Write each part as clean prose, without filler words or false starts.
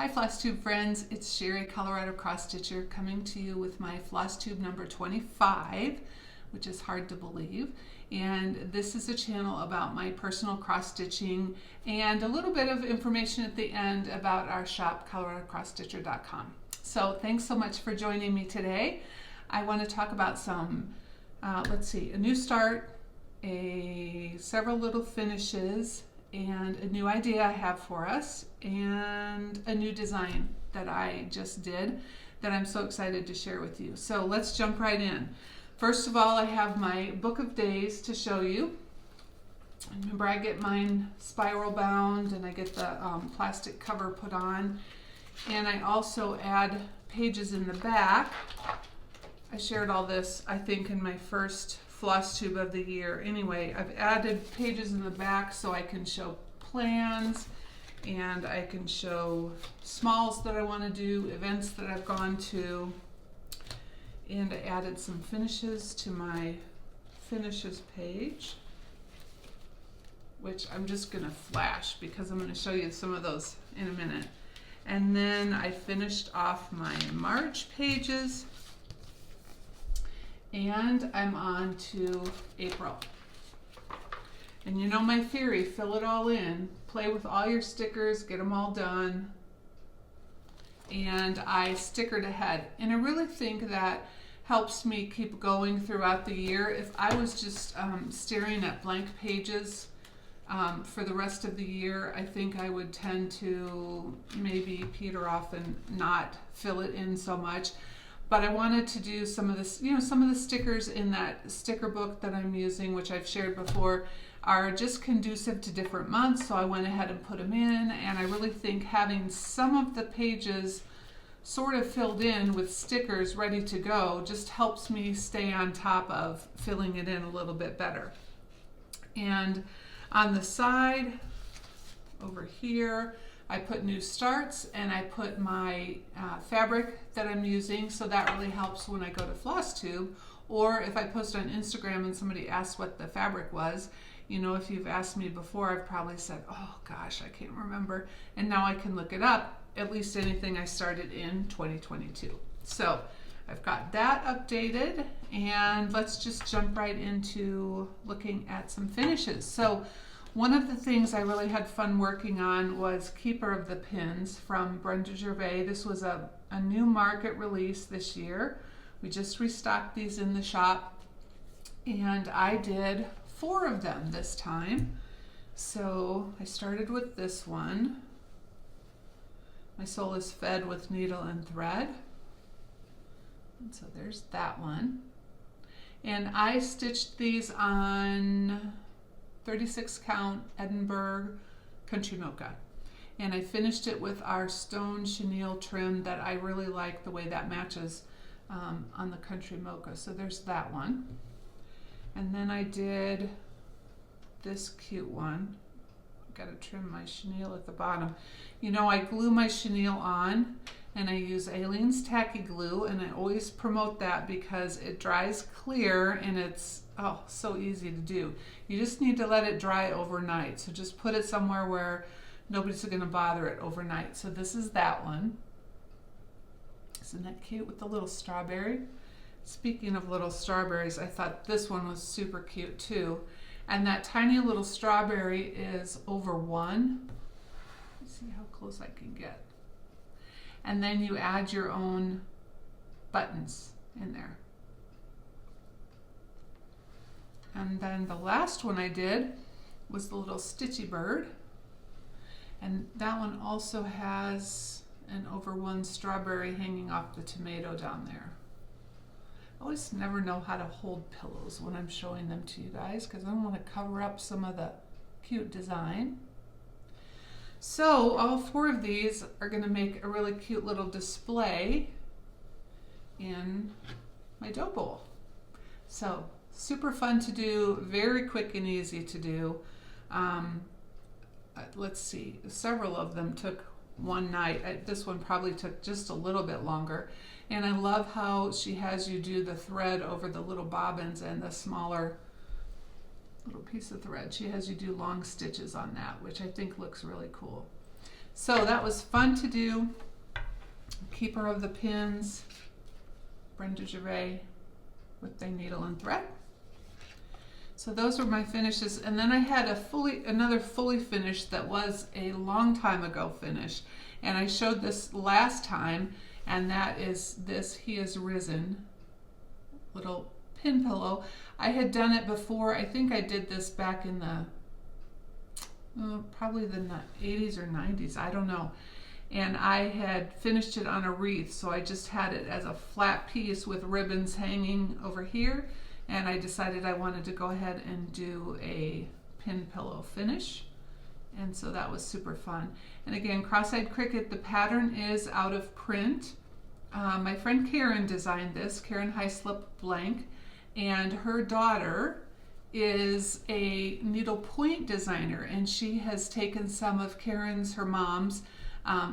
Hi Flosstube friends, it's Sherry, ColoradoCrossStitcher, coming to you with my Flosstube number 25, which is hard to believe. And this is a channel about my personal cross stitching and a little bit of information at the end about our shop, ColoradoCrossStitcher.com. So thanks so much for joining me today. I want to talk about some, a new start, several little finishes, and a new idea I have for us, and a new design that I just did that I'm so excited to share with you. So let's jump right in. First of all, I have my book of days to show you. Remember, I get mine spiral bound and I get the plastic cover put on, and I also add pages in the back. I shared all this, I think, in my first Flosstube of the year. Anyway, I've added pages in the back so I can show plans and I can show smalls that I want to do, events that I've gone to, and I added some finishes to my finishes page, which I'm just going to flash because I'm going to show you some of those in a minute. And then I finished off my March pages, and I'm on to April. And you know my theory, fill it all in, play with all your stickers, get them all done. And I stickered ahead. And I really think that helps me keep going throughout the year. If I was just staring at blank pages for the rest of the year, I think I would tend to maybe peter off and not fill it in so much. But I wanted to do some of this, some of the stickers in that sticker book that I'm using, which I've shared before, are just conducive to different months. So I went ahead and put them in, and I really think having some of the pages sort of filled in with stickers ready to go just helps me stay on top of filling it in a little bit better. And on the side over here, I put new starts, and I put my fabric that I'm using, so that really helps when I go to Flosstube, or if I post on Instagram and somebody asks what the fabric was. If you've asked me before, I've probably said, oh gosh, I can't remember, and now I can look it up, at least anything I started in 2022. So I've got that updated, and let's just jump right into looking at some finishes. So one of the things I really had fun working on was Keeper of the Pins from Brenda Gervais. This was a new market release this year. We just restocked these in the shop, and I did 4 of them this time. So I started with this one. My soul is fed with needle and thread. And so there's that one. And I stitched these on 36 count Edinburgh Country Mocha, and I finished it with our stone chenille trim that I really like the way that matches on the Country Mocha. So there's that one. And then I did this cute one. Got to trim my chenille at the bottom. I glue my chenille on, and I use Aleene's Tacky Glue, and I always promote that because it dries clear and it's so easy to do. You just need to let it dry overnight. So just put it somewhere where nobody's going to bother it overnight. So this is that one. Isn't that cute with the little strawberry? Speaking of little strawberries, I thought this one was super cute too. And that tiny little strawberry is over 1. Let's see how close I can get. And then you add your own buttons in there. And then the last one I did was the little Stitchy bird. And that one also has an over 1 strawberry hanging off the tomato down there. I always never know how to hold pillows when I'm showing them to you guys because I don't want to cover up some of the cute design. So all 4 of these are going to make a really cute little display in my dough bowl. So super fun to do, very quick and easy to do. Let's see, several of them took one night. This one probably took just a little bit longer. And I love how she has you do the thread over the little bobbins and the smaller little piece of thread. She has you do long stitches on that, which I think looks really cool. So that was fun to do. Keeper of the Pins, Brenda Gervais with the needle and thread. So those were my finishes, and then I had another fully finished that was a long time ago finish, and I showed this last time, and that is this He Is Risen little pin pillow. I had done it before. I think I did this back in the probably the 80s or 90s, I don't know. And I had finished it on a wreath, so I just had it as a flat piece with ribbons hanging over here, and I decided I wanted to go ahead and do a pin pillow finish, and so that was super fun. And again, Cross-Eyed Cricket, the pattern is out of print. My friend Karen designed this, Karen Hyslop Blank, and her daughter is a needlepoint designer, and she has taken some of her mom's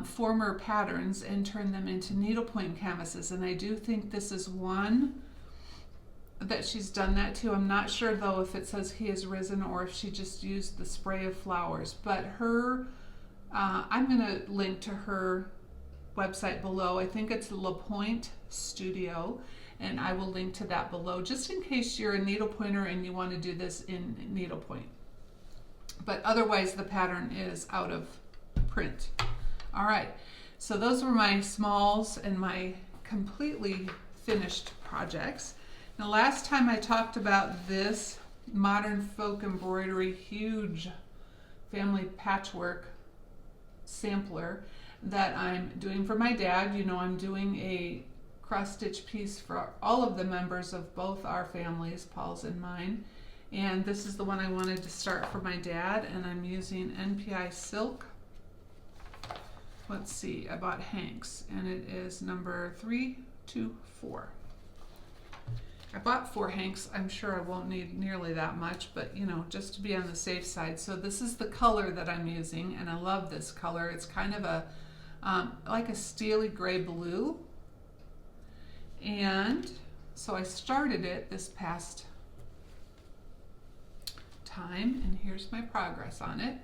former patterns and turned them into needlepoint canvases, and I do think this is one that she's done that to. I'm not sure though if it says He Is Risen or if she just used the spray of flowers, but her I'm going to link to her website below. I think it's La Pointe Studio, and I will link to that below just in case you're a needlepointer and you want to do this in needlepoint. But otherwise the pattern is out of print. All right, so those were my smalls and my completely finished projects. Now last time I talked about this Modern Folk Embroidery huge family patchwork sampler that I'm doing for my dad. You know, I'm doing a cross stitch piece for all of the members of both our families, Paul's and mine. And this is the one I wanted to start for my dad, and I'm using NPI silk. Let's see, I bought Hank's, and it is number 324. I bought 4 Hanks. I'm sure I won't need nearly that much, but you know, just to be on the safe side. So this is the color that I'm using, and I love this color. It's kind of a like a steely gray blue. And so I started it this past time, and here's my progress on it.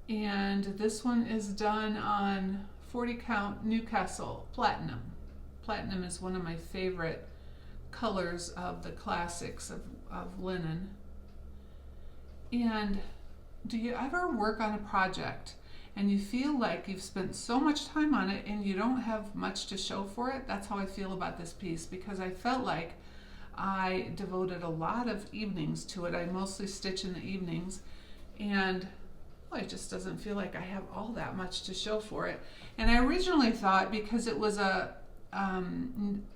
And this one is done on 40 count Newcastle Platinum. Platinum is one of my favorite colors of the classics of linen. And do you ever work on a project and you feel like you've spent so much time on it and you don't have much to show for it? That's how I feel about this piece, because I felt like I devoted a lot of evenings to it. I mostly stitch in the evenings, and well, it just doesn't feel like I have all that much to show for it. And I originally thought, because it was a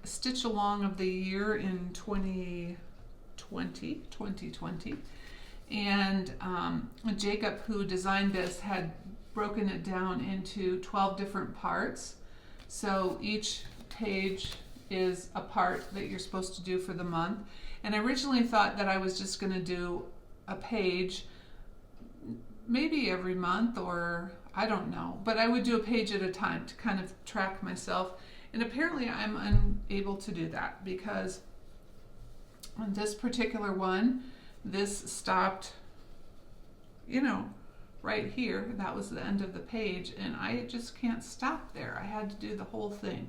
stitch along of the year in 2020, and Jacob, who designed this, had broken it down into 12 different parts. So each page is a part that you're supposed to do for the month. And I originally thought that I was just going to do a page maybe every month, or I don't know, but I would do a page at a time to kind of track myself. And apparently I'm unable to do that, because on this particular one, this stopped, you know, right here. That was the end of the page, and I just can't stop there. I had to do the whole thing.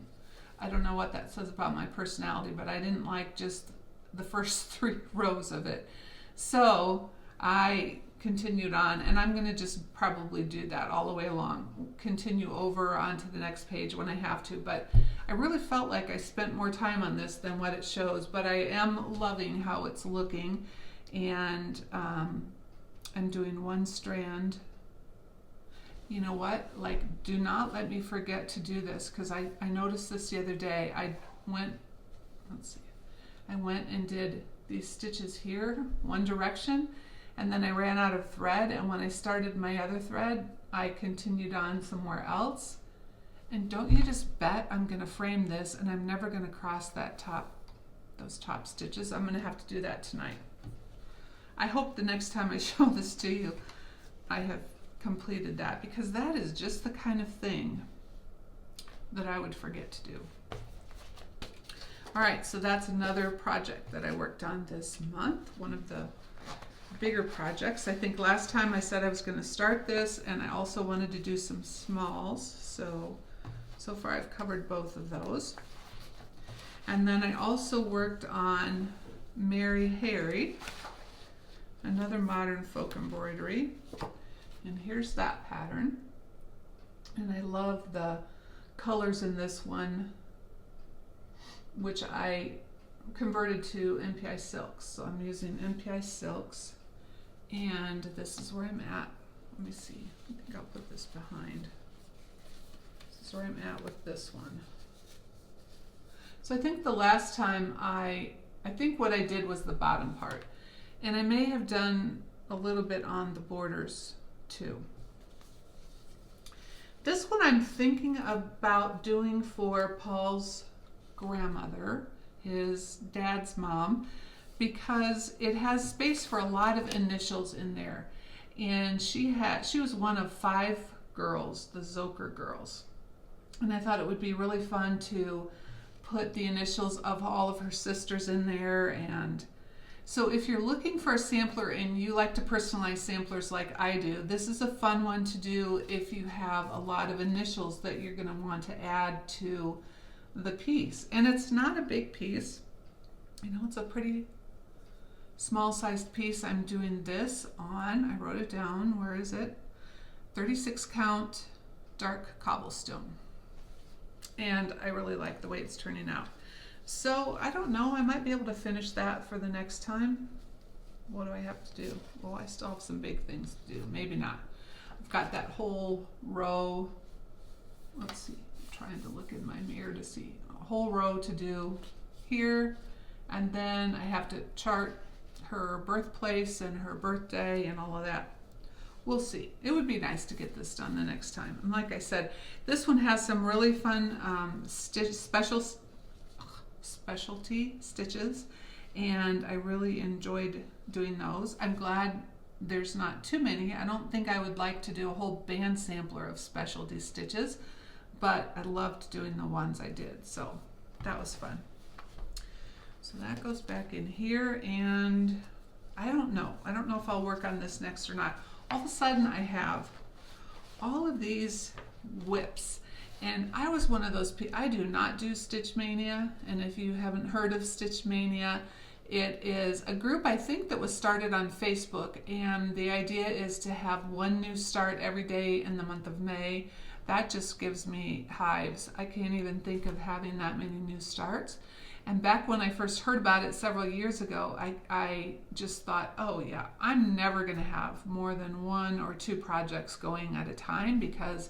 I don't know what that says about my personality, but I didn't like just the first 3 rows of it. So I continued on, and I'm going to just probably do that all the way along, continue over onto the next page when I have to. But I really felt like I spent more time on this than what it shows, but I am loving how it's looking. And I'm doing 1 strand. You know what, like, do not let me forget to do this, because I noticed this the other day. I went and did these stitches here one direction, and then I ran out of thread, and when I started my other thread, I continued on somewhere else. And don't you just bet I'm going to frame this, and I'm never going to cross those top stitches. I'm going to have to do that tonight. I hope the next time I show this to you, I have completed that, because that is just the kind of thing that I would forget to do. All right, so that's another project that I worked on this month, one of the bigger projects. I think last time I said I was going to start this, and I also wanted to do some smalls. So far I've covered both of those. And then I also worked on Mary Harry, another modern folk embroidery. And here's that pattern. And I love the colors in this one, which I converted to NPI silks. So I'm using NPI silks, and this is where I'm at. Let me see, I think I'll put this behind. This is where I'm at with this one. So I think the last time I think what I did was the bottom part, and I may have done a little bit on the borders too. This one I'm thinking about doing for Paul's grandmother, his dad's mom, because it has space for a lot of initials in there. And she was one of 5 girls, the Zoker girls. And I thought it would be really fun to put the initials of all of her sisters in there. And so if you're looking for a sampler and you like to personalize samplers like I do, this is a fun one to do if you have a lot of initials that you're going to want to add to the piece. And it's not a big piece, you know, it's a pretty small sized piece. I'm doing this on, I wrote it down, where is it? 36 count dark cobblestone. And I really like the way it's turning out. So I don't know, I might be able to finish that for the next time. What do I have to do? Well, I still have some big things to do, maybe not. I've got that whole row, let's see, trying to look in my mirror to see a whole row to do here, and then I have to chart her birthplace and her birthday and all of that. We'll see. It would be nice to get this done the next time. And like I said, this one has some really fun specialty stitches, and I really enjoyed doing those. I'm glad there's not too many. I don't think I would like to do a whole band sampler of specialty stitches, but I loved doing the ones I did, so that was fun. So that goes back in here, and I don't know if I'll work on this next or not. All of a sudden I have all of these whips, and I was one of those people. I do not do Stitch Mania, and if you haven't heard of Stitch Mania, it is a group I think that was started on Facebook, and the idea is to have one new start every day in the month of May. That just gives me hives. I can't even think of having that many new starts. And back when I first heard about it several years ago, I just thought, oh yeah, I'm never going to have more than 1 or 2 projects going at a time, because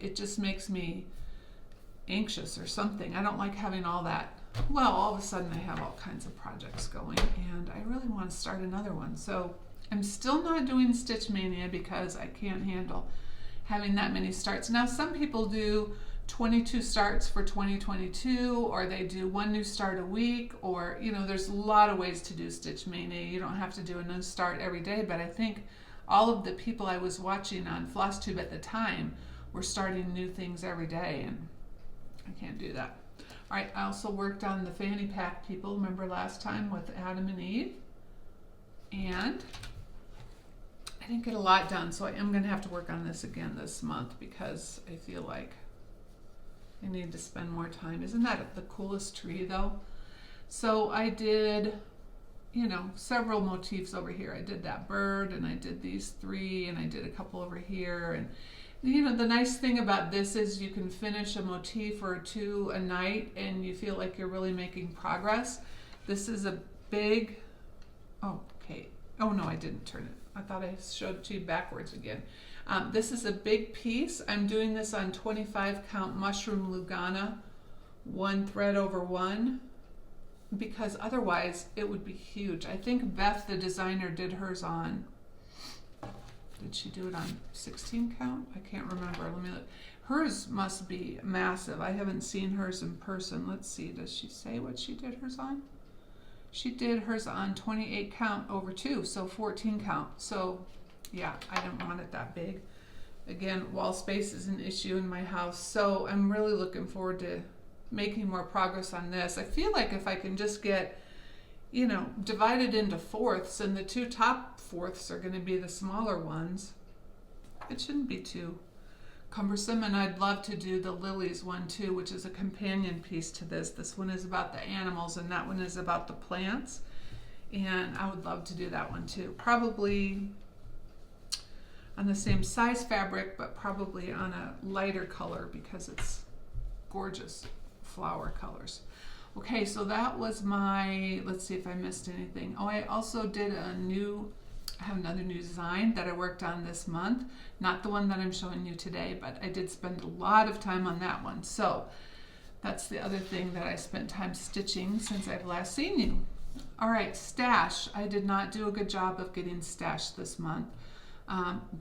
it just makes me anxious or something. I don't like having all that. Well, all of a sudden I have all kinds of projects going, and I really want to start another one. So I'm still not doing Stitch Mania because I can't handle having that many starts. Now, some people do 22 starts for 2022, or they do 1 new start a week, or, you know, there's a lot of ways to do Stitch Mania. You don't have to do a new start every day, but I think all of the people I was watching on Flosstube at the time were starting new things every day, and I can't do that. All right, I also worked on the fanny pack people, remember last time with Adam and Eve, and I didn't get a lot done, so I am going to have to work on this again this month because I feel like I need to spend more time. Isn't that the coolest tree though? So I did, you know, several motifs over here. I did that bird, and I did these 3, and I did a couple over here. And you know, the nice thing about this is you can finish a motif or 2 a night and you feel like you're really making progress. This is a big, oh, okay. Oh no, I didn't turn it. I thought I showed it to you backwards again. This is a big piece. I'm doing this on 25 count mushroom Lugana, 1 thread over 1, because otherwise it would be huge. I think Beth, the designer, did hers on, did she do it on 16 count? I can't remember. Let me look. Hers must be massive. I haven't seen hers in person. Let's see, does she say what she did hers on? She did hers on 28 count over 2, so 14 count. So yeah, I don't want it that big. Again, wall space is an issue in my house, so I'm really looking forward to making more progress on this. I feel like if I can just get, you know, divided into fourths, and the two top fourths are going to be the smaller ones. It shouldn't be too cumbersome, and I'd love to do the lilies one too, which is a companion piece to this. This one is about the animals and that one is about the plants, and I would love to do that one too. Probably on the same size fabric, but probably on a lighter color because it's gorgeous flower colors. Okay, so that was my, let's see if I missed anything. Oh, I also did I have another new design that I worked on this month. Not the one that I'm showing you today, but I did spend a lot of time on that one. So that's the other thing that I spent time stitching since I've last seen you. All right, stash. I did not do a good job of getting stash this month,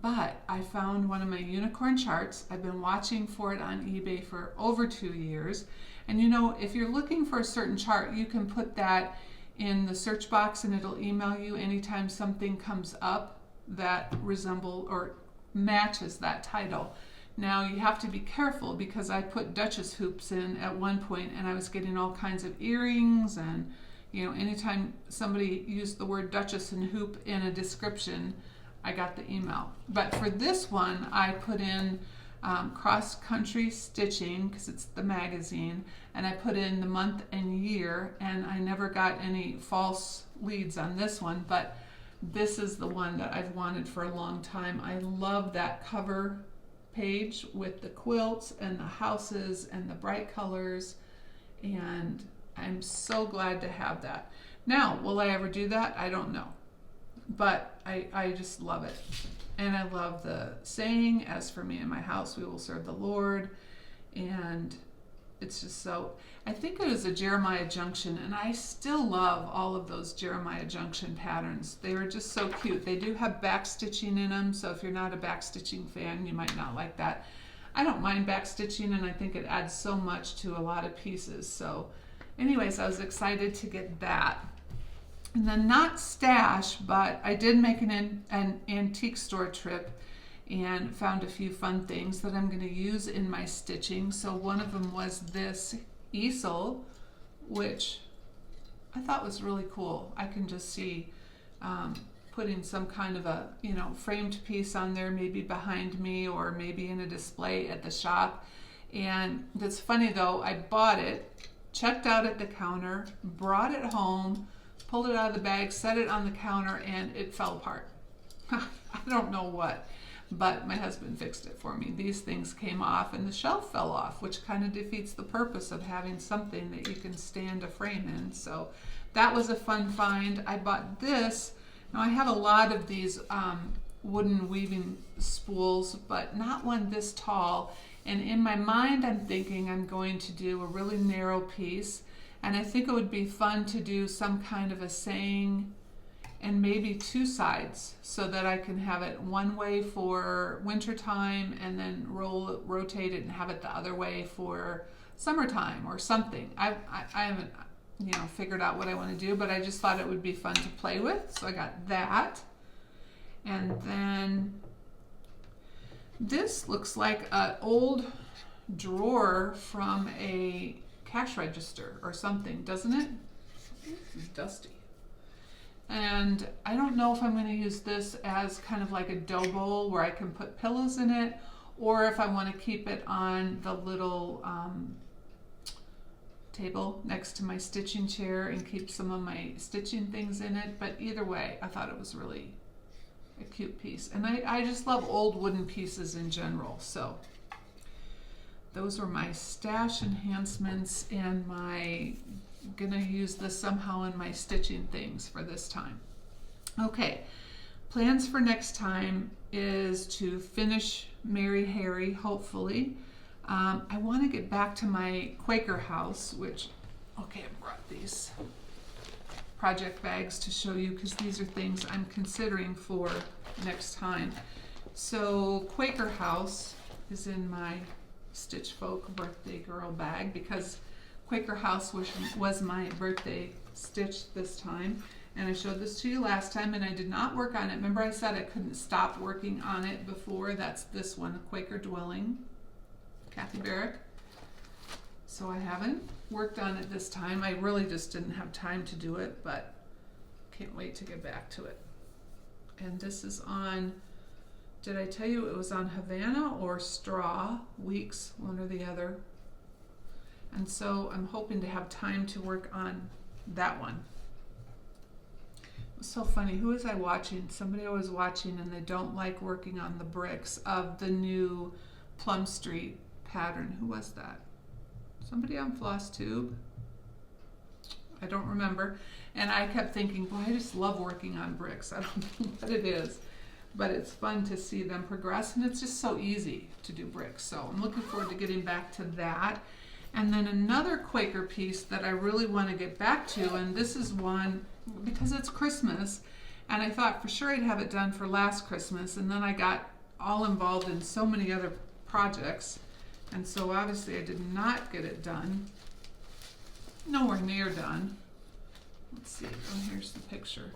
but I found one of my unicorn charts. I've been watching for it on eBay for over 2 years. And you know, if you're looking for a certain chart, you can put that in the search box and it'll email you anytime something comes up that resembles or matches that title. Now you have to be careful because I put Duchess hoops in at one point and I was getting all kinds of earrings, and you know, anytime somebody used the word Duchess and hoop in a description, I got the email. But for this one, I put in cross country stitching because it's the magazine, and I put in the month and year, and I never got any false leads on this one, but this is the one that I've wanted for a long time. I love that cover page with the quilts and the houses and the bright colors, and I'm so glad to have that. Now, will I ever do that? I don't know, but I just love it. And I love the saying, as for me and my house, we will serve the Lord. And it's just so, I think it was a Jeremiah Junction, and I still love all of those Jeremiah Junction patterns. They were just so cute. They do have back stitching in them, so if you're not a back stitching fan, you might not like that. I don't mind back stitching, and I think it adds so much to a lot of pieces. So anyways, I was excited to get that. And then not stash, but I did make an antique store trip and found a few fun things that I'm going to use in my stitching. So one of them was this easel, which I thought was really cool. I can just see putting some kind of a, you know, framed piece on there, maybe behind me or maybe in a display at the shop. And that's funny though, I bought it, checked out at the counter, brought it home, pulled it out of the bag, set it on the counter, and it fell apart. I don't know what, but my husband fixed it for me. These things came off and the shelf fell off, which kind of defeats the purpose of having something that you can stand a frame in. So that was a fun find. I bought this. Now I have a lot of these wooden weaving spools, but not one this tall. And in my mind, I'm thinking I'm going to do a really narrow piece. And I think it would be fun to do some kind of a saying and maybe two sides so that I can have it one way for wintertime and then rotate it and have it the other way for summertime or something. I haven't, you know, figured out what I want to do, but I just thought it would be fun to play with. So I got that. And then this looks like an old drawer from a cash register or something, doesn't it? This is dusty. And I don't know if I'm going to use this as kind of like a dough bowl where I can put pillows in it, or if I want to keep it on the little table next to my stitching chair and keep some of my stitching things in it. But either way, I thought it was really a cute piece. And I just love old wooden pieces in general. So those were my stash enhancements, and I'm gonna use this somehow in my stitching things for this time. Okay, plans for next time is to finish Mary Harry, hopefully. I want to get back to my Quaker House, which, okay, I brought these project bags to show you because these are things I'm considering for next time. So Quaker House is in my Stitch Folk birthday girl bag because Quaker House was my birthday stitch this time, and I showed this to you last time and I did not work on it. Remember I said I couldn't stop working on it before? That's this one, Quaker Dwelling, Kathy Barrick. So I haven't worked on it this time. I really just didn't have time to do it, but can't wait to get back to it. And this is on, did I tell you it was on Havana or Straw Weeks, one or the other? And so I'm hoping to have time to work on that one. It was so funny. Who was I watching? Somebody I was watching, and they don't like working on the bricks of the new Plum Street pattern. Who was that? Somebody on Flosstube? I don't remember. And I kept thinking, boy, I just love working on bricks. I don't know what it is, but it's fun to see them progress, and it's just so easy to do bricks. So I'm looking forward to getting back to that. And then another Quaker piece that I really want to get back to, and this is one because it's Christmas, and I thought for sure I'd have it done for last Christmas, and then I got all involved in so many other projects, and so obviously I did not get it done. Nowhere near done. Let's see, oh, here's the picture.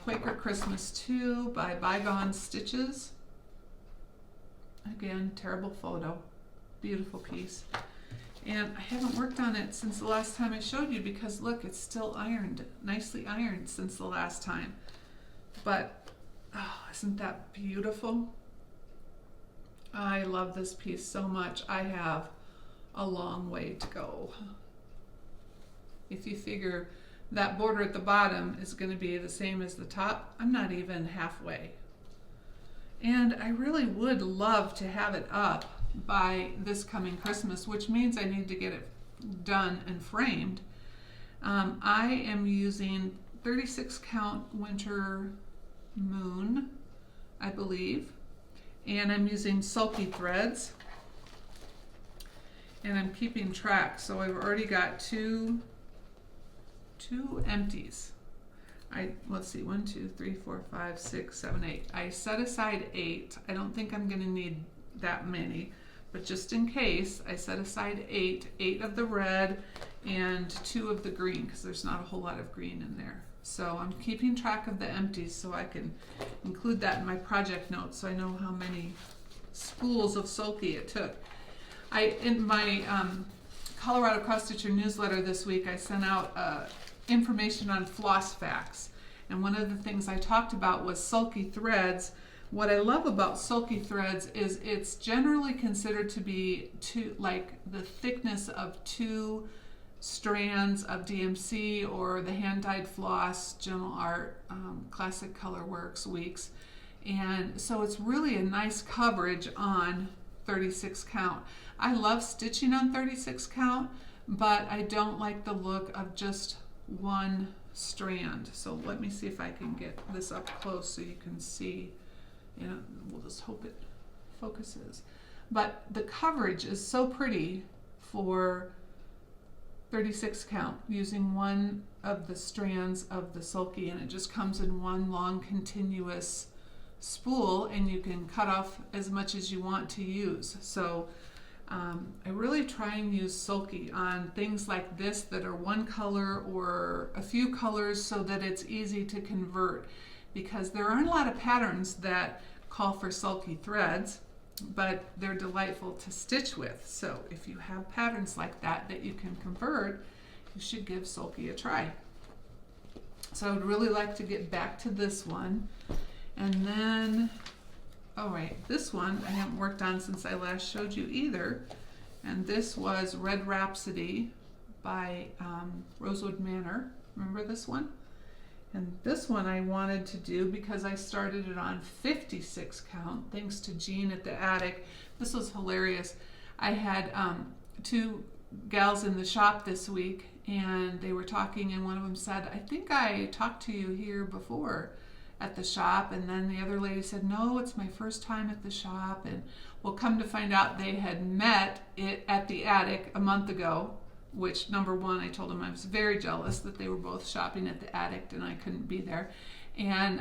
Quaker Christmas 2 by Bygone Stitches. Again, terrible photo. Beautiful piece. And I haven't worked on it since the last time I showed you because look, it's still ironed, nicely ironed since the last time. But, oh, isn't that beautiful? I love this piece so much. I have a long way to go. If you figure that border at the bottom is going to be the same as the top, I'm not even halfway. And I really would love to have it up by this coming Christmas, which means I need to get it done and framed. I am using 36 count Winter Moon, I believe, and I'm using sulky threads, and I'm keeping track. So I've already got two empties. Let's see, 1, 2, 3, 4, 5, 6, 7, 8. I set aside 8. I don't think I'm going to need that many, but just in case, I set aside 8 of the red and 2 of the green, because there's not a whole lot of green in there. So I'm keeping track of the empties so I can include that in my project notes so I know how many spools of sulky it took. In my ColoradoCrossStitcher newsletter this week, I sent out information on Floss Facts, and one of the things I talked about was sulky threads. What I love about sulky threads is it's generally considered to be like the thickness of 2 strands of DMC or the hand-dyed floss, General Art, Classic Color Works, Weeks, and so it's really a nice coverage on 36 count. I love stitching on 36 count, but I don't like the look of just one strand. So let me see if I can get this up close so you can see. You know, we'll just hope it focuses. But the coverage is so pretty for 36 count using one of the strands of the sulky, and it just comes in one long continuous spool, and you can cut off as much as you want to use. So I really try and use sulky on things like this that are one color or a few colors so that it's easy to convert, because there aren't a lot of patterns that call for sulky threads, but they're delightful to stitch with. So if you have patterns like that that you can convert, you should give sulky a try. So I would really like to get back to this one. And then, all right, this one I haven't worked on since I last showed you either. And this was Red Rhapsody by Rosewood Manor. Remember this one? And this one I wanted to do because I started it on 56 count, thanks to Jean at the attic. This was hilarious. I had 2 gals in the shop this week, and they were talking, and one of them said, I think I talked to you here before at the shop, and then the other lady said, no, it's my first time at the shop. And we'll come to find out they had met it at the attic a month ago, which, number one, I told them I was very jealous that they were both shopping at the attic and I couldn't be there. And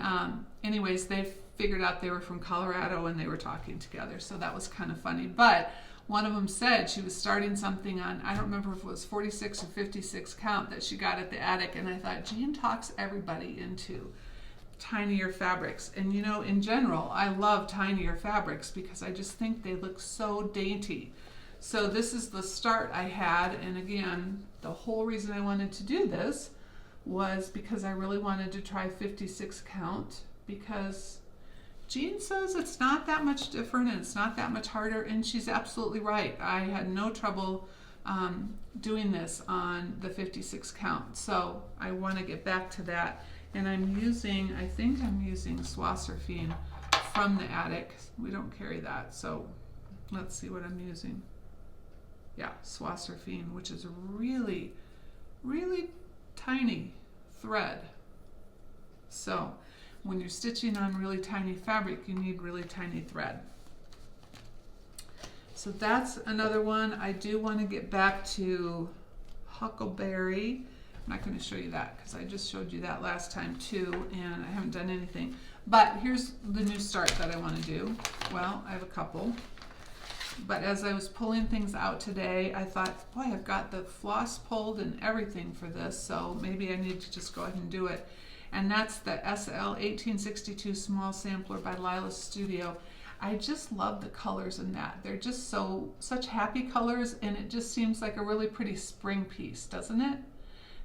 anyways, they figured out they were from Colorado and they were talking together, so that was kind of funny. But one of them said she was starting something on, I don't remember if it was 46 or 56 count that she got at the attic, and I thought, Jean talks everybody into tinier fabrics. And you know, in general, I love tinier fabrics because I just think they look so dainty. So this is the start I had, and again, the whole reason I wanted to do this was because I really wanted to try 56 count, because Jean says it's not that much different and it's not that much harder, and she's absolutely right. I had no trouble doing this on the 56 count, so I want to get back to that. And I'm using, I think I'm using Swasserfine from the attic. We don't carry that, so let's see what I'm using. Yeah, Swasserfine, which is a really, really tiny thread. So when you're stitching on really tiny fabric, you need really tiny thread. So that's another one. I do want to get back to Huckleberry. I'm not going to show you that because I just showed you that last time too, and I haven't done anything. But here's the new start that I want to do. Well, I have a couple. But as I was pulling things out today, I thought, boy, I've got the floss pulled and everything for this, so maybe I need to just go ahead and do it. And that's the SL 1862 Small Sampler by Lila Studio. I just love the colors in that. They're just such happy colors, and it just seems like a really pretty spring piece, doesn't it?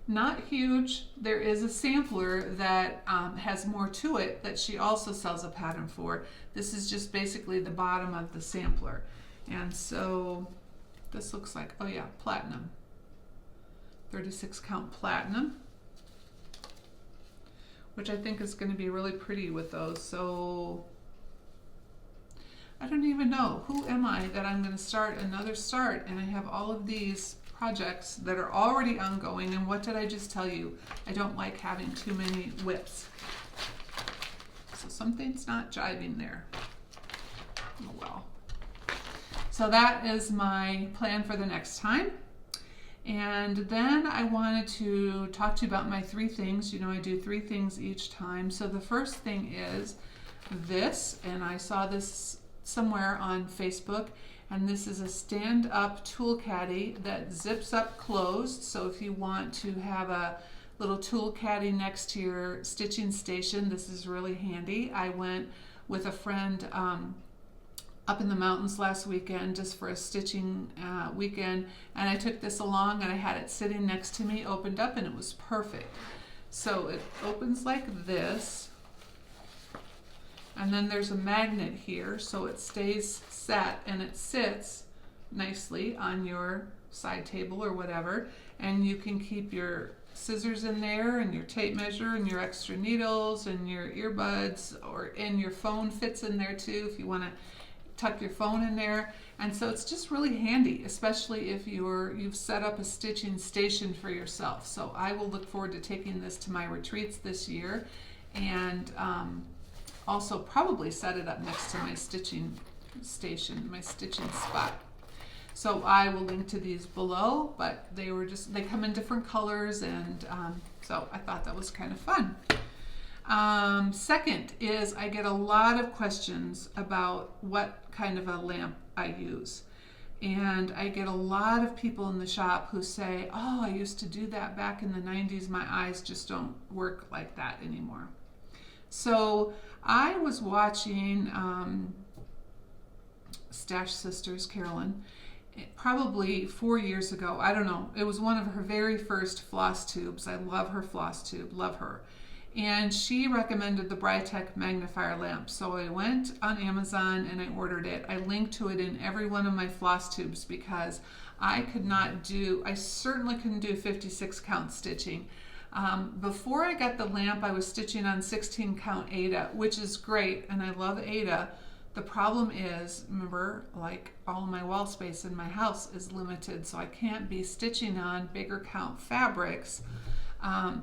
Not huge. There is a sampler that has more to it that she also sells a pattern for. This is just basically the bottom of the sampler. And so this looks like, oh yeah, platinum. 36 count platinum, which I think is going to be really pretty with those. So I don't even know, who am I that I'm going to start another start, and I have all of these projects that are already ongoing. And what did I just tell you? I don't like having too many whips. So something's not jiving there. Oh well. So that is my plan for the next time. And then I wanted to talk to you about my 3 things. You know, I do 3 things each time. So the first thing is this, and I saw this somewhere on Facebook, and this is a stand-up tool caddy that zips up closed. So if you want to have a little tool caddy next to your stitching station, this is really handy. I went with a friend up in the mountains last weekend just for a stitching weekend, and I took this along and I had it sitting next to me, opened up, and it was perfect. So it opens like this, and then there's a magnet here so it stays set and it sits nicely on your side table or whatever, and you can keep your scissors in there and your tape measure and your extra needles and your earbuds, and your phone fits in there too if you want to tuck your phone in there. And so it's just really handy, especially if you've set up a stitching station for yourself. So I will look forward to taking this to my retreats this year, and also probably set it up next to my stitching station, my stitching spot. So I will link to these below, but they come in different colors, and so I thought that was kind of fun. Second is I get a lot of questions about what kind of a lamp I use. And I get a lot of people in the shop who say, oh, I used to do that back in the 90s. My eyes just don't work like that anymore. So I was watching Stash Sisters, Carolyn, probably 4 years ago. I don't know. It was one of her very first floss tubes. I love her floss tube, love her. And she recommended the Brytech Magnifier lamp. So I went on Amazon and I ordered it. I linked to it in every one of my floss tubes because I certainly couldn't do 56 count stitching. Before I got the lamp, I was stitching on 16 count Ada, which is great, and I love Ada. The problem is, remember, like all of my wall space in my house is limited, so I can't be stitching on bigger count fabrics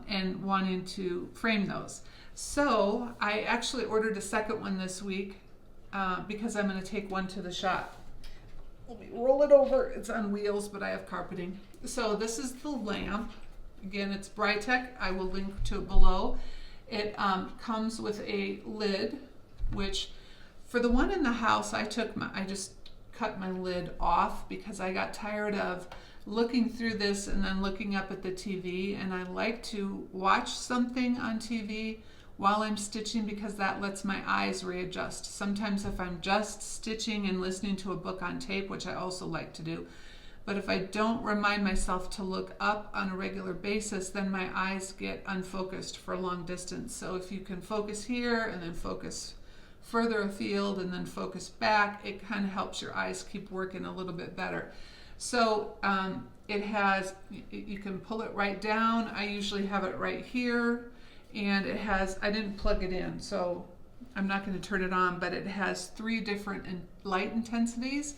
and wanting to frame those. So I actually ordered a second one this week because I'm going to take one to the shop. Let me roll it over. It's on wheels, but I have carpeting. So this is the lamp. Again, it's Brytech. I will link to it below. It comes with a lid, which for the one in the house, I just cut my lid off because I got tired of looking through this and then looking up at the TV, and I like to watch something on TV while I'm stitching because that lets my eyes readjust. Sometimes if I'm just stitching and listening to a book on tape, which I also like to do, But if I don't remind myself to look up on a regular basis, then my eyes get unfocused for a long distance. So if you can focus here and then focus further afield and then focus back, it kind of helps your eyes keep working a little bit better. So it has, you can pull it right down. I usually have it right here, and it has, I didn't plug it in, so I'm not going to turn it on, but it has 3 different light intensities.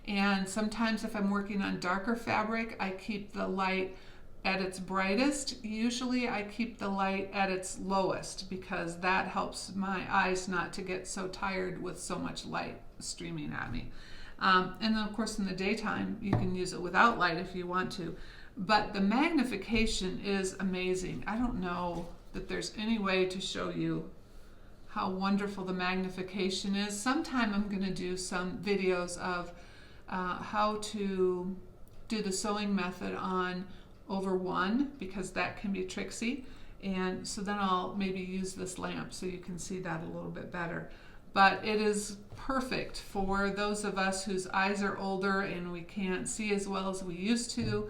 And sometimes if I'm working on darker fabric, I keep the light at its brightest. Usually I keep the light at its lowest because that helps my eyes not to get so tired with so much light streaming at me. And then of course in the daytime you can use it without light if you want to. But the magnification is amazing. I don't know that there's any way to show you how wonderful the magnification is. Sometime I'm going to do some videos of how to do the sewing method on over 1 because that can be tricksy, and so then I'll maybe use this lamp so you can see that a little bit better. But it is perfect for those of us whose eyes are older and we can't see as well as we used to.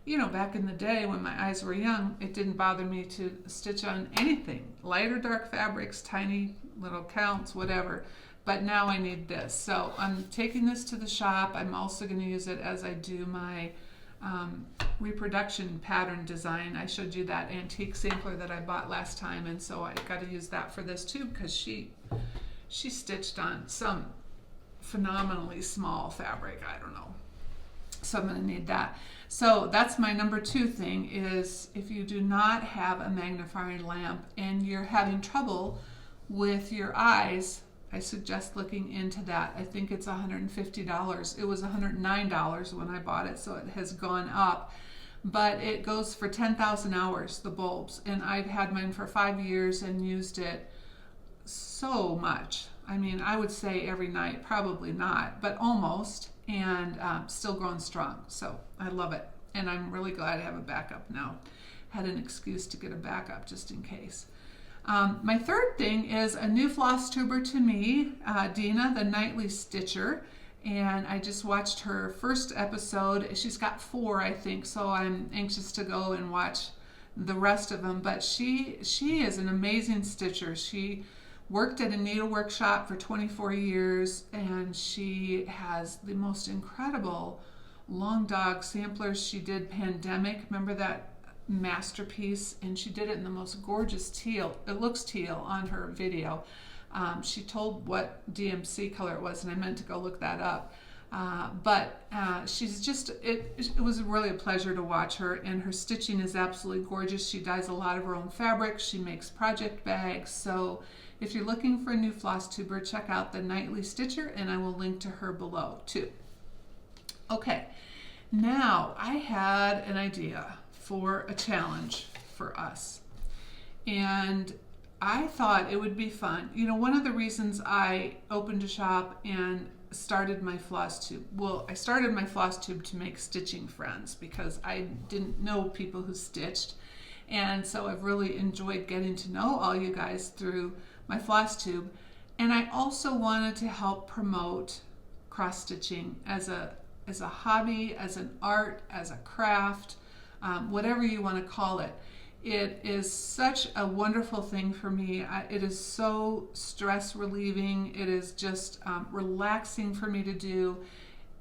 You know, back in the day when my eyes were young, it didn't bother me to stitch on anything, light or dark fabrics, tiny little counts, whatever. But now I need this. So I'm taking this to the shop. I'm also going to use it as I do my reproduction pattern design. I showed you that antique sampler that I bought last time, and so I got to use that for this too because she stitched on some phenomenally small fabric. I don't know. So I'm going to need that. So that's my number 2 thing is if you do not have a magnifying lamp and you're having trouble with your eyes, I suggest looking into that. I think it's $150. It was $109 when I bought it, so it has gone up. But it goes for 10,000 hours, the bulbs. And I've had mine for 5 years and used it so much. I mean, I would say every night, probably not, but almost, and still growing strong. So I love it. And I'm really glad I have a backup now. Had an excuse to get a backup just in case. My third thing is a new floss tuber to me, Dina, the Nightly Stitcher, and I just watched her first episode. She's got 4, I think, so I'm anxious to go and watch the rest of them. But she is an amazing stitcher. She worked at a needlework shop for 24 years, and she has the most incredible long dog samplers. She did Pandemic, remember that masterpiece, and she did it in the most gorgeous teal. It looks teal on her video. She told what DMC color it was, and I meant to go look that up. But she's just, it was really a pleasure to watch her, and her stitching is absolutely gorgeous. She dyes a lot of her own fabric. She makes project bags. So if you're looking for a new floss tuber, check out the Nightly Stitcher, and I will link to her below too. Okay, now I had an idea for a challenge for us, and I thought it would be fun. You know, one of the reasons I opened a shop and started my Flosstube, well, I started my Flosstube to make stitching friends because I didn't know people who stitched, and so I've really enjoyed getting to know all you guys through my Flosstube. And I also wanted to help promote cross stitching as a hobby, as an art, as a craft, whatever you want to call it. It is such a wonderful thing for me. It is so stress relieving. It is just relaxing for me to do.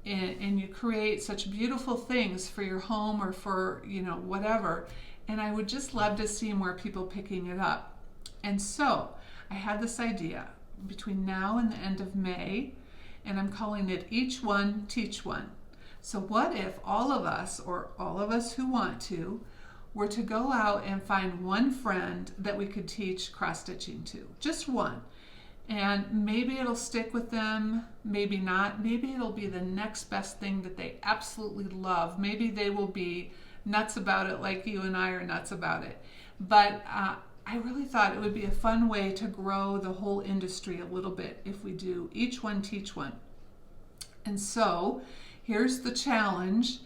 And you create such beautiful things for your home or for, you know, whatever. And I would just love to see more people picking it up. And so I had this idea between now and the end of May, and I'm calling it Each One, Teach One. So what if all of us, or all of us who want to, were to go out and find one friend that we could teach cross stitching to, just one. And maybe it'll stick with them, maybe not. Maybe it'll be the next best thing that they absolutely love. Maybe they will be nuts about it like you and I are nuts about it. But I really thought it would be a fun way to grow the whole industry a little bit if we do Each One, Teach One. And so here's the challenge.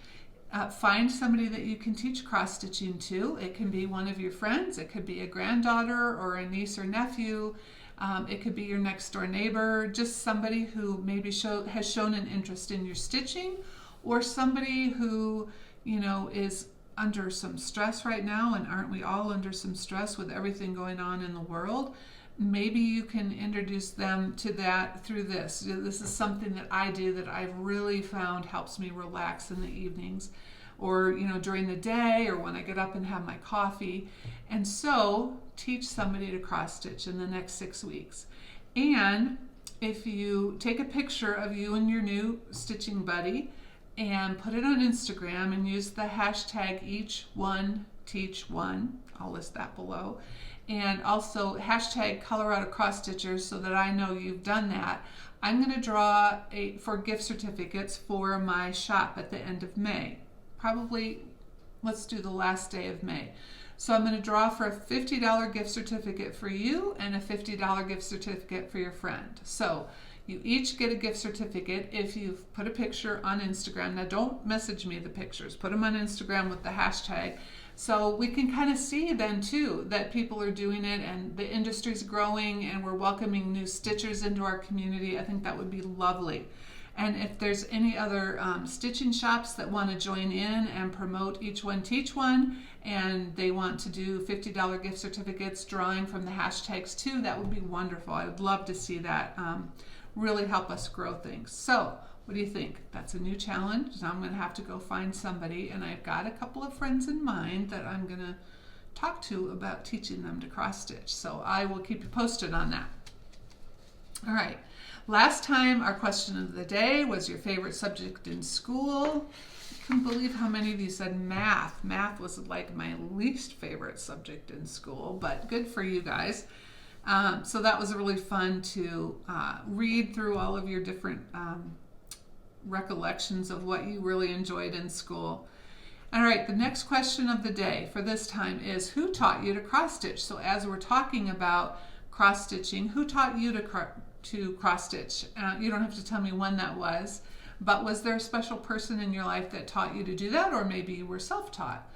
Find somebody that you can teach cross stitching to. It can be one of your friends, it could be a granddaughter or a niece or nephew, it could be your next door neighbor, just somebody who maybe has shown an interest in your stitching, or somebody who, you know, is under some stress right now, and aren't we all under some stress with everything going on in the world? Maybe you can introduce them to that through this. This is something that I do that I've really found helps me relax in the evenings, or, you know, during the day, or when I get up and have my coffee. And so teach somebody to cross stitch in the next 6 weeks. And if you take a picture of you and your new stitching buddy and put it on Instagram and use the hashtag each1teach1, I'll list that below, and also hashtag ColoradoCrossStitcher so that I know you've done that, I'm going to draw for gift certificates for my shop at the end of May. Probably, let's do the last day of May. So I'm going to draw for a $50 gift certificate for you and a $50 gift certificate for your friend. So you each get a gift certificate if you've put a picture on Instagram. Now don't message me the pictures. Put them on Instagram with the hashtag. So we can kind of see then too that people are doing it and the industry's growing and we're welcoming new stitchers into our community. I think that would be lovely. And if there's any other stitching shops that want to join in and promote Each One Teach One, and they want to do $50 gift certificates drawing from the hashtags too, that would be wonderful. I would love to see that really help us grow things. So what do you think? That's a new challenge. Now I'm going to have to go find somebody, and I've got a couple of friends in mind that I'm going to talk to about teaching them to cross stitch. So I will keep you posted on that. All right. Last time, our question of the day was your favorite subject in school. I couldn't believe how many of you said math. Math was like my least favorite subject in school, but good for you guys. So that was really fun to read through all of your different recollections of what you really enjoyed in school. All right, the next question of the day for this time is, who taught you to cross stitch? So as we're talking about cross stitching, who taught you to cross stitch? You don't have to tell me when that was, but was there a special person in your life that taught you to do that, or maybe you were self-taught?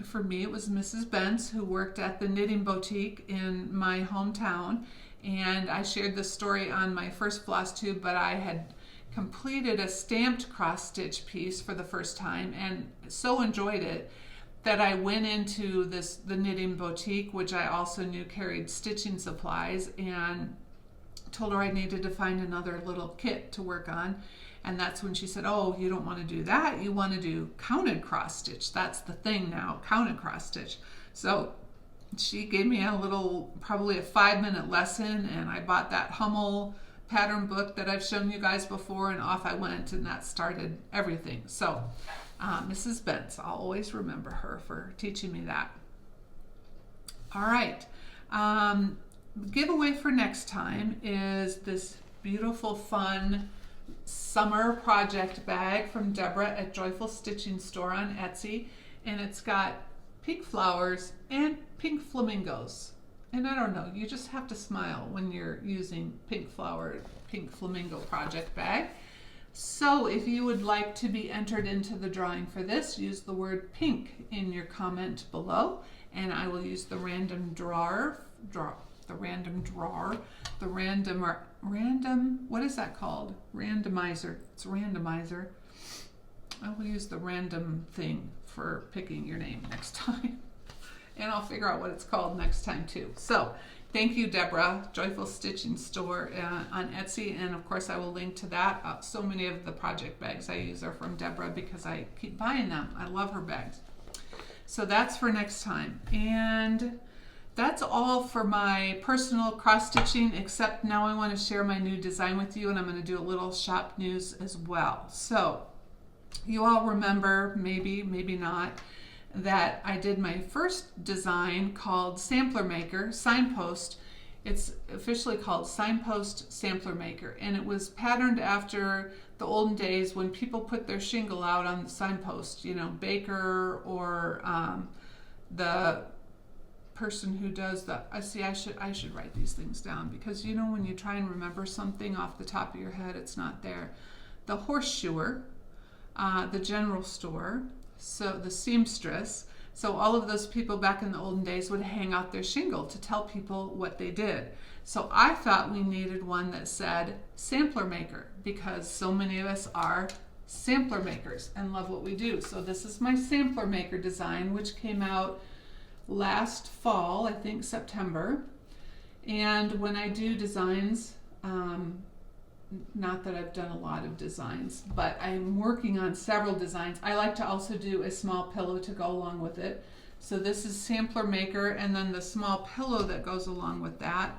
For me, it was Mrs. Benz, who worked at the knitting boutique in my hometown, and I shared this story on my first Flosstube, but I had completed a stamped cross stitch piece for the first time and so enjoyed it that I went into the knitting boutique, which I also knew carried stitching supplies, and told her I needed to find another little kit to work on. And that's when she said, oh, you don't want to do that. You want to do counted cross stitch. That's the thing now, counted cross stitch. So she gave me a little, probably a 5-minute lesson, and I bought that Hummel pattern book that I've shown you guys before, and off I went, and that started everything. So Mrs. Benz, I'll always remember her for teaching me that. All right. Giveaway for next time is this beautiful, fun summer project bag from Deborah at Joyful Stitching Store on Etsy, and it's got pink flowers and pink flamingos. And I don't know, you just have to smile when you're using pink flower, pink flamingo project bag. So if you would like to be entered into the drawing for this, use the word pink in your comment below, and I will use the random what is that called? Randomizer. It's a randomizer. I will use the random thing for picking your name next time. And I'll figure out what it's called next time too. So thank you, Deborah, Joyful Stitching Store on Etsy. And of course I will link to that. So many of the project bags I use are from Deborah because I keep buying them. I love her bags. So that's for next time. And that's all for my personal cross stitching, except now I want to share my new design with you, and I'm going to do a little shop news as well. So you all remember, maybe not, that I did my first design called Sampler Maker, Signpost. It's officially called Signpost Sampler Maker, and it was patterned after the olden days when people put their shingle out on the signpost, you know, baker or the person who does the, I should write these things down, because you know when you try and remember something off the top of your head, it's not there. The horseshoer, the general store, so the seamstress. So all of those people back in the olden days would hang out their shingle to tell people what they did. So I thought we needed one that said Sampler Maker, because so many of us are sampler makers and love what we do. So this is my sampler maker design, which came out last fall, I think September. And when I do designs, not that I've done a lot of designs, but I'm working on several designs. I like to also do a small pillow to go along with it. So this is Sampler Maker, and then the small pillow that goes along with that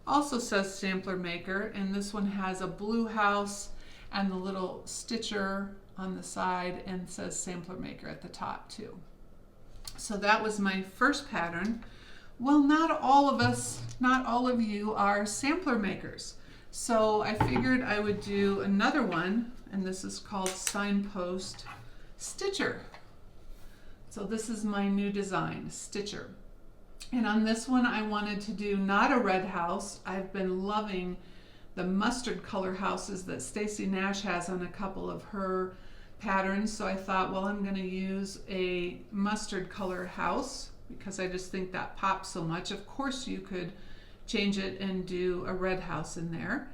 also says Sampler Maker, and this one has a blue house and the little stitcher on the side and says Sampler Maker at the top too. So that was my first pattern. Well, not all of us, not all of you are sampler makers. So I figured I would do another one, and this is called Signpost Stitcher. So this is my new design, Stitcher. And on this one I wanted to do not a red house. I've been loving the mustard color houses that Stacy Nash has on a couple of her patterns. So I thought, well, I'm going to use a mustard color house because I just think that pops so much. Of course you could change it and do a red house in there.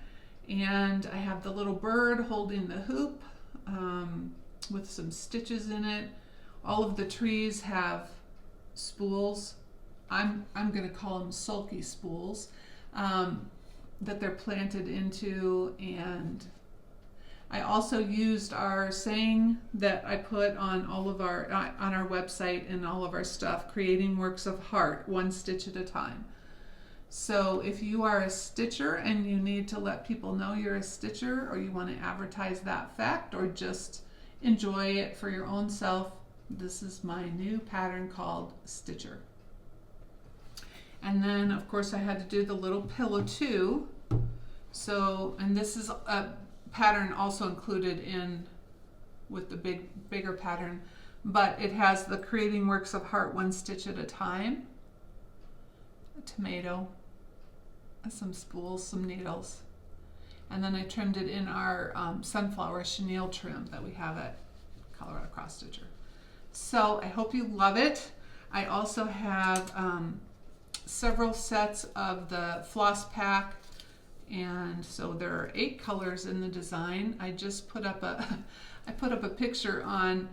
And I have the little bird holding the hoop with some stitches in it. All of the trees have spools. I'm going to call them sulky spools that they're planted into. And I also used our saying that I put on all of our on our website and all of our stuff, creating works of art, one stitch at a time. So if you are a stitcher and you need to let people know you're a stitcher, or you want to advertise that fact, or just enjoy it for your own self, this is my new pattern called Stitcher. And then of course I had to do the little pillow too. So, and this is a pattern also included in with the bigger pattern, but it has the creating works of art one stitch at a time, a tomato, some spools, some needles, and then I trimmed it in our sunflower chenille trim that we have at ColoradoCrossStitcher. So I hope you love it. I also have several sets of the floss pack, and so there are 8 colors in the design. I just put up a picture on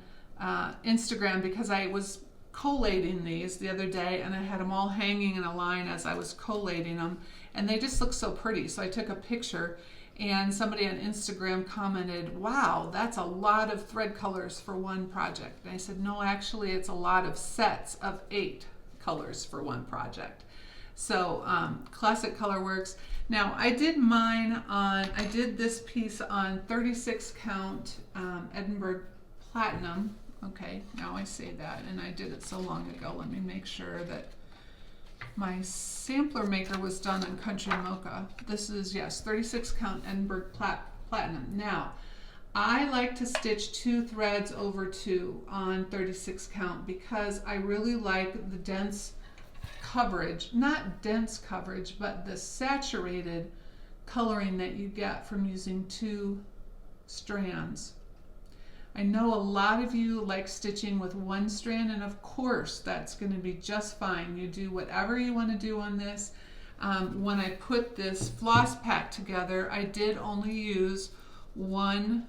Instagram because I was collating these the other day, and I had them all hanging in a line as I was collating them, and they just look so pretty. So I took a picture, and somebody on Instagram commented, "Wow, that's a lot of thread colors for one project." And I said, "No, actually it's a lot of sets of 8 colors for one project." So Classic Color Works. Now I did this piece on 36 count Edinburgh Platinum. Okay, now I say that, and I did it so long ago. Let me make sure that my sampler maker was done on Country Mocha. This is, yes, 36 count Edinburgh Platinum. Now, I like to stitch 2 threads over 2 on 36 count because I really like the dense coverage, not dense coverage, but the saturated coloring that you get from using 2 strands. I know a lot of you like stitching with 1 strand, and of course that's going to be just fine. You do whatever you want to do on this. When I put this floss pack together, I did only use 1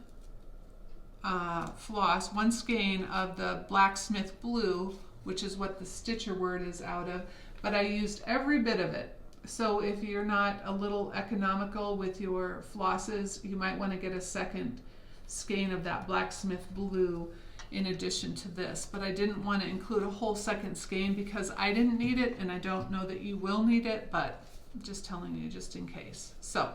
floss, 1 skein of the Blacksmith Blue, which is what the Stitcher word is out of, but I used every bit of it. So if you're not a little economical with your flosses, you might want to get a second skein of that Blacksmith Blue in addition to this, but I didn't want to include a whole second skein because I didn't need it, and I don't know that you will need it, but I'm just telling you just in case. So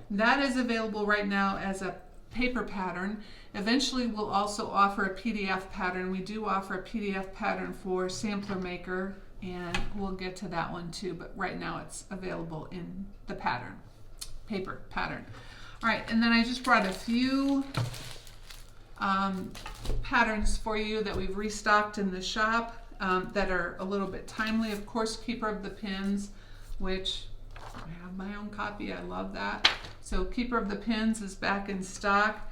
that is available right now as a paper pattern. Eventually we'll also offer a PDF pattern. We do offer a PDF pattern for Sampler Maker, and we'll get to that one too, but right now it's available in the pattern, paper pattern. All right, and then I just brought a few patterns for you that we've restocked in the shop that are a little bit timely. Of course, Keeper of the Pins, which I have my own copy. I love that. So Keeper of the Pins is back in stock.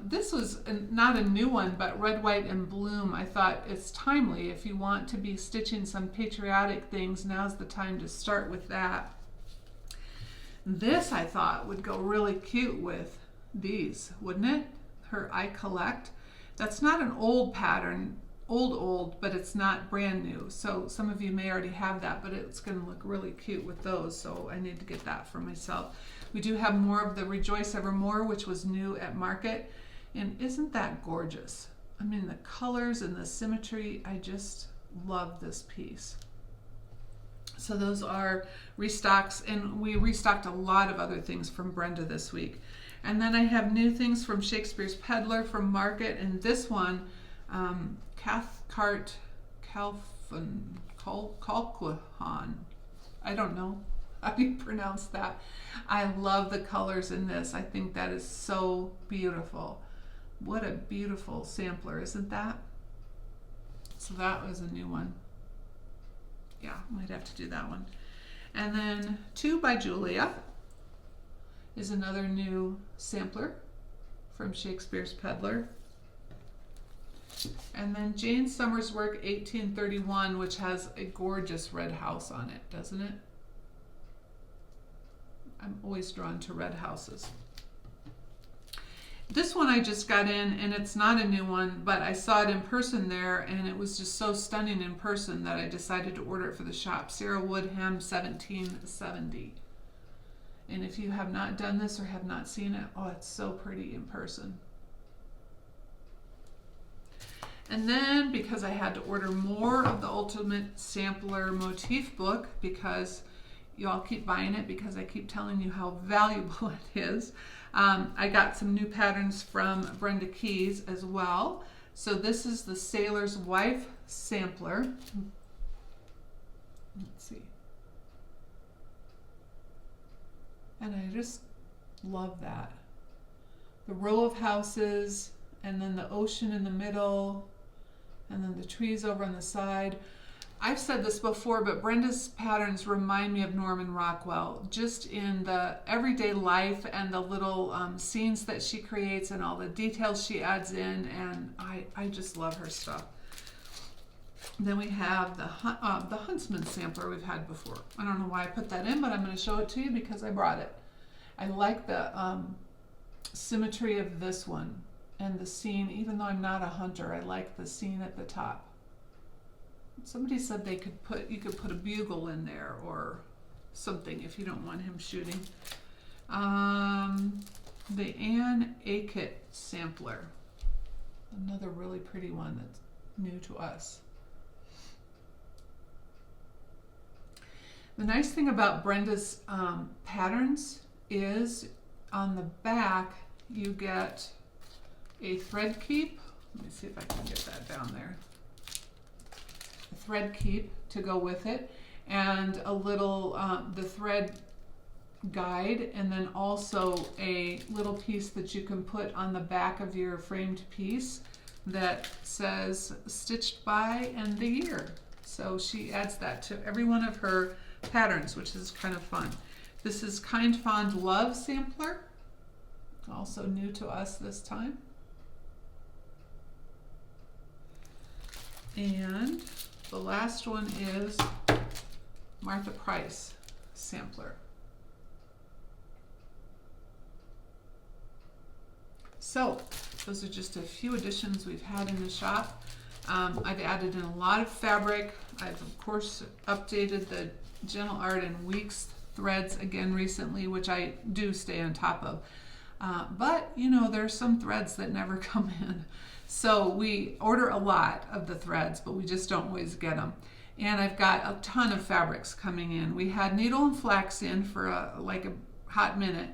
This was not a new one, but Red, White, and Bloom. I thought it's timely. If you want to be stitching some patriotic things, now's the time to start with that. This I thought would go really cute with these, wouldn't it? her I Collect. That's not an old pattern, old, but it's not brand new. So some of you may already have that, but it's going to look really cute with those. So I need to get that for myself. We do have more of the Rejoice Evermore, which was new at market. And isn't that gorgeous? I mean, the colors and the symmetry, I just love this piece. So those are restocks, and we restocked a lot of other things from Brenda this week. And then I have new things from Shakespeare's Peddler from Market, and this one, Cathcart Calquahan. I don't know how do you pronounce that. I love the colors in this. I think that is so beautiful. What a beautiful sampler, isn't that? So that was a new one. Yeah, might have to do that one. And then 2 by Julia is another new sampler from Shakespeare's Peddler. And then Jane Summer's Work 1831, which has a gorgeous red house on it, doesn't it? I'm always drawn to red houses. This one I just got in, and it's not a new one, but I saw it in person there, and it was just so stunning in person that I decided to order it for the shop. Sarah Woodham 1770. And if you have not done this or have not seen it, oh, it's so pretty in person. And then, because I had to order more of the Ultimate Sampler motif book, because you all keep buying it because I keep telling you how valuable it is, I got some new patterns from Brenda Keys as well. So this is the Sailor's Wife Sampler. Let's see. And I just love that. The row of houses, and then the ocean in the middle, and then the trees over on the side. I've said this before, but Brenda's patterns remind me of Norman Rockwell, just in the everyday life and the little scenes that she creates and all the details she adds in, and I just love her stuff. Then we have the Huntsman Sampler we've had before. I don't know why I put that in, but I'm going to show it to you because I brought it. I like the symmetry of this one and the scene. Even though I'm not a hunter, I like the scene at the top. Somebody said you could put a bugle in there or something if you don't want him shooting. The Anne Akett Sampler, another really pretty one that's new to us. The nice thing about Brenda's patterns is on the back you get a thread keep. Let me see if I can get that down there. A thread keep to go with it, and a little the thread guide, and then also a little piece that you can put on the back of your framed piece that says stitched by and the year. So she adds that to every one of her patterns, which is kind of fun. This is Kind Fond Love Sampler, also new to us this time. And the last one is Martha Price Sampler. So those are just a few additions we've had in the shop. I've added in a lot of fabric. I've of course updated the Gentle Art and Weeks threads again recently, which I do stay on top of. But you know, there's some threads that never come in. So we order a lot of the threads, but we just don't always get them. And I've got a ton of fabrics coming in. We had needle and flax in for like a hot minute.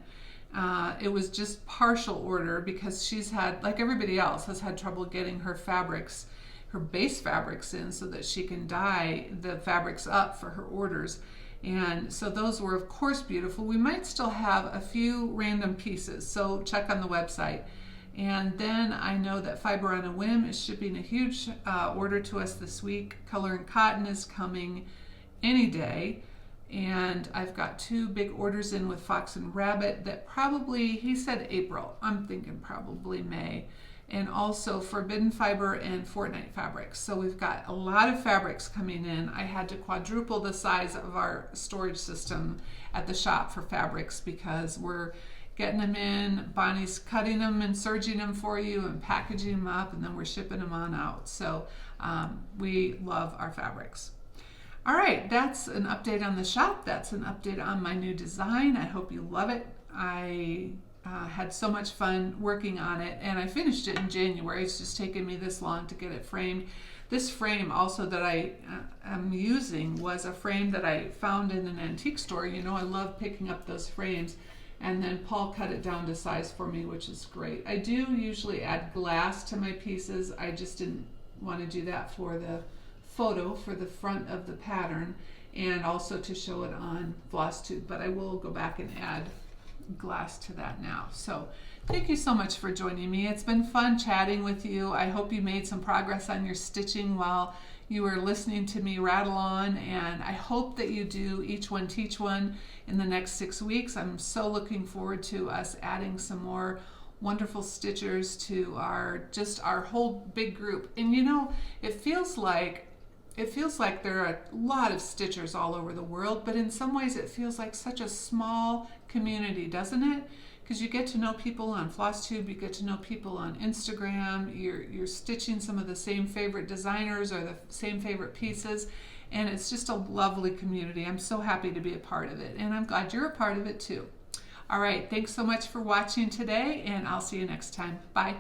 It was just partial order because she's had, like everybody else, has had trouble getting her fabrics, her base fabrics in so that she can dye the fabrics up for her orders. And so those were of course beautiful. We might still have a few random pieces, so check on the website. And then I know that Fiber on a Whim is shipping a huge order to us this week. Color and Cotton is coming any day. And I've got 2 big orders in with Fox and Rabbit that probably, he said April, I'm thinking probably May. And also Forbidden Fiber and Fortnite Fabrics. So we've got a lot of fabrics coming in. I had to quadruple the size of our storage system at the shop for fabrics because we're getting them in. Bonnie's cutting them and serging them for you and packaging them up, and then we're shipping them on out. So we love our fabrics. All right, that's an update on the shop. That's an update on my new design. I hope you love it. I had so much fun working on it, and I finished it in January. It's just taken me this long to get it framed. This frame also that I am using was a frame that I found in an antique store. You know, I love picking up those frames, and then Paul cut it down to size for me, which is great. I do usually add glass to my pieces. I just didn't want to do that for the photo for the front of the pattern, and also to show it on Flosstube, but I will go back and add glass to that now. So thank you so much for joining me. It's been fun chatting with you. I hope you made some progress on your stitching while you were listening to me rattle on, and I hope that you do Each One Teach One in the next 6 weeks. I'm so looking forward to us adding some more wonderful stitchers to our whole big group. And you know, it feels like there are a lot of stitchers all over the world, but in some ways it feels like such a small community, doesn't it? Because you get to know people on Flosstube, you get to know people on Instagram, you're stitching some of the same favorite designers or the same favorite pieces, and it's just a lovely community. I'm so happy to be a part of it, and I'm glad you're a part of it too. All right, thanks so much for watching today, and I'll see you next time. Bye.